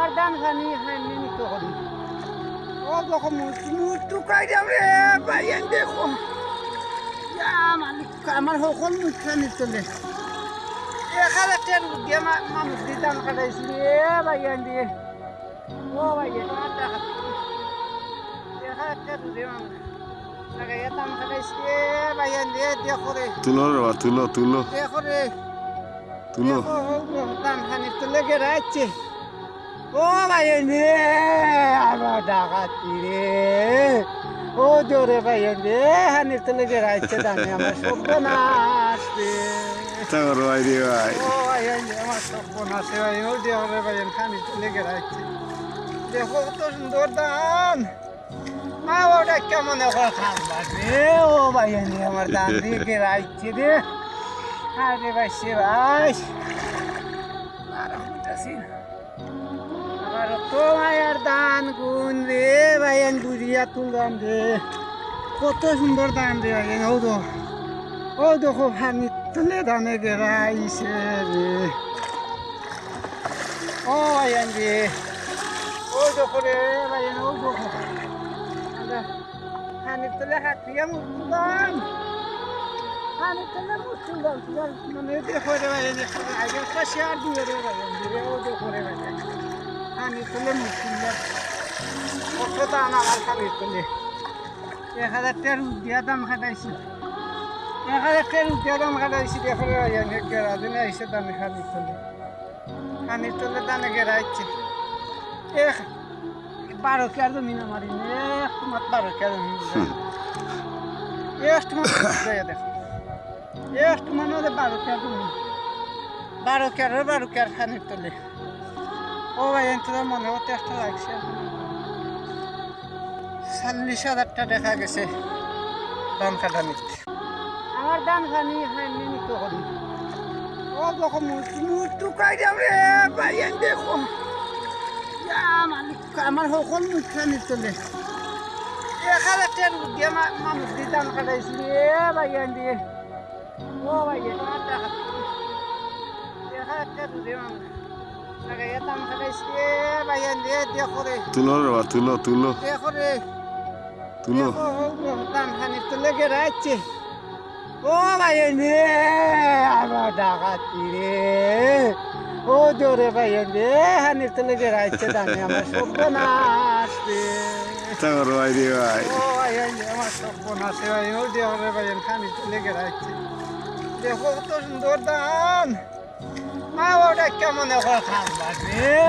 আমার দান খানি নিমিত্ত করি ও দেখো মুটু কাই যাম রে ভাইয়ান দেখো মালিক আমার সকল মুখানি চলে 1000 টাকা দিয়ে মানুষ দিয়ে দান কাটাইছি রে ভাইয়ান দিয়ে ও ভাইয়ান 1000 টাকা দিয়ে মানুষ লাগাইয়া দান কাটাইছি রে ভাইয়ান দিয়ে দেখো রে তুলো রে তুলো দেখো রে তুলো দান খানি চলে গেছে ও ভাইয়ান রে আমার ডাকাতি রে ও জোরে ভাইয়ান রে হানির চলে গেছে দানে আমার সর্বনাশ রে তাগর ভাই রে ভাই ও ভাইয়ান আমার সর্বনাশ ভাই ও জোরে ভাইয়ান হানির চলে গেছে দেখো কত সুন্দর দান মা ওটা কেমন এখন খাবার রে ও ভাইয়ান আমার দান দিয়ে গেছে রে আরে ভাই সে ভাই আর তো মায়ের দান গুণ রে ভাইয়ান বুঝিয়া তুললাম রে কত সুন্দর দান রে ভাইয়ান ও দেখো পানি তুলে দানে গেরাইছে রে ও ভাইয়ান রে ও দেখো রে ভাইয়ান ও দেখো পানি তুলে হাতিয়া মুসলাম পানি তুলে মুসলাম মানে দেখো রে ভাইয়ান আগে কাছে আর দিয়ে রে ভাইয়ান রে ও দেখো রে ভাইয়ান পানি তুলে মুসলাম কত দান আমার পানি তুলে 1000 টাকা দিয়া দাম খাটাইছি 1000 টাকা দিয়া দাম খাটাইছি দেখো রে ভাইয়ান গেরা দিনে আইসে দামে পানি তুলে দানে গেরাইছে 12 টাকা জমিন আমার একমাত 12 টাকা জমিন একমাত দেখো একমাত 12 টাকা জমিন 12 টাকা পানি তুলে ও ভাইয়ান তোর মনে হতে একটা লাগছে 40,000 টাকা দেখা গেছে দান কাটানিতে আমার দান খানি নিমিত্ত করি ও দেখো মুটু কাই যাম রে ভাইয়ান দেখো মালিক আমার সকল মুখানি চলে 1000 টাকা দিয়ে মানুষ দিয়ে দান কাটাইছি রে ভাইয়ান দিয়ে ও ভাইয়ান 1000 টাকা দিয়ে মানুষ লাগাইয়া দান কাটাইছি রে ভাইয়ান দিয়ে দেখো রে তুলো রে তুলো দেখো রে দান খানি তুলে গেছে ও ভাইয়ান রে আমার ডাকাতি রে ও জোরে ভাইয়ান রে হানির তুলে গেছে দানে আমার সর্বনাশ রে তাগর ভাই রে ভাই ও ভাইয়ান আমার সর্বনাশ ভাই ও জোরে ভাইয়ান হানির তুলে গেছে দেখো কত সুন্দর দান মা ওটা কেমন এখন খাবার রে